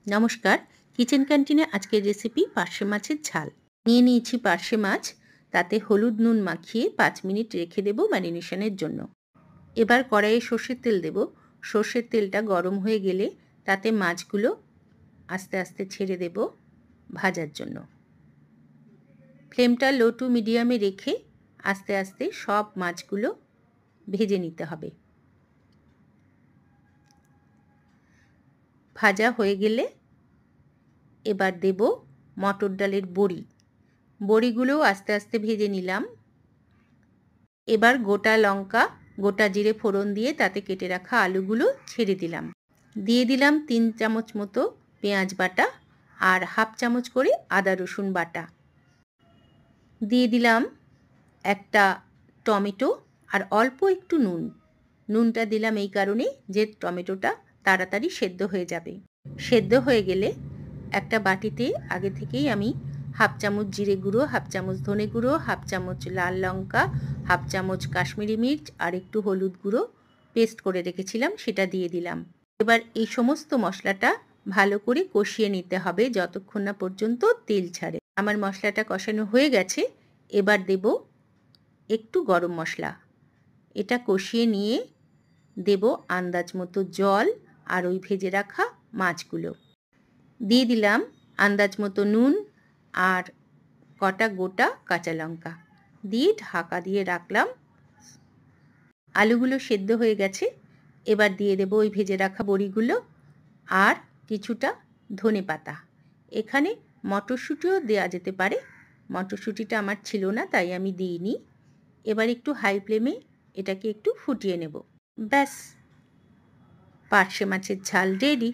নমস্কার, কিচেন ক্যান্টিনে আজকের রেসিপি পার্শে মাছের ঝাল। নিয়ে নিয়েছি পার্শে মাছ, তাতে হলুদ নুন মাখিয়ে 5 মিনিট রেখে দেব ম্যারিনেশনের জন্য। এবার কড়াইয়ে সর্ষের তেল দেব। সর্ষের তেলটা গরম হয়ে গেলে তাতে মাছগুলো আস্তে আস্তে ছেড়ে দেব ভাজার জন্য। ফ্লেমটা লো টু মিডিয়ামে রেখে আস্তে আস্তে সব মাছগুলো ভেজে নিতে হবে। ভাজা হয়ে গেলে এবার দেব মটর ডালের বড়ি। বড়িগুলোও আস্তে আস্তে ভেজে নিলাম। এবার গোটা লঙ্কা, গোটা জিরে ফোড়ন দিয়ে তাতে কেটে রাখা আলুগুলো ছেড়ে দিলাম। দিয়ে দিলাম 3 চামচ মতো পেঁয়াজ বাটা আর হাফ চামচ করে আদা রসুন বাটা। দিয়ে দিলাম একটা টমেটো আর অল্প একটু নুন। নুনটা দিলাম এই কারণে যে টমেটোটা তাড়াতাড়ি সেদ্ধ হয়ে যাবে। সেদ্ধ হয়ে গেলে একটা বাটিতে আগে থেকেই আমি হাফ চামচ জিরে গুঁড়ো, হাফ চামচ ধনে গুঁড়ো, হাফ চামচ লাল লঙ্কা, হাফ চামচ কাশ্মীরি মির্চ আর একটু হলুদ গুঁড়ো পেস্ট করে রেখেছিলাম, সেটা দিয়ে দিলাম। এবার এই সমস্ত মশলাটা ভালো করে কষিয়ে নিতে হবে যতক্ষণ না পর্যন্ত তেল ছাড়ে। আমার মশলাটা কষানো হয়ে গেছে। এবার দেব একটু গরম মশলা। এটা কষিয়ে নিয়ে দেব আন্দাজ মতো জল আর ওই ভেজে রাখা মাছগুলো। দিয়ে দিলাম আন্দাজ মতো নুন আর কটা গোটা কাঁচা লঙ্কা দিয়ে ঢাকা দিয়ে রাখলাম। আলুগুলো সেদ্ধ হয়ে গেছে। এবার দিয়ে দেব ওই ভেজে রাখা বড়িগুলো আর কিছুটা ধনে পাতা। এখানে মটরশুঁটিও দেওয়া যেতে পারে, মটরশুঁটিটা আমার ছিল না তাই আমি দিইনি। এবার একটু হাই ফ্লেমে এটাকে একটু ফুটিয়ে নেব। ব্যাস, পার্শে মাছের ঝাল রেডি।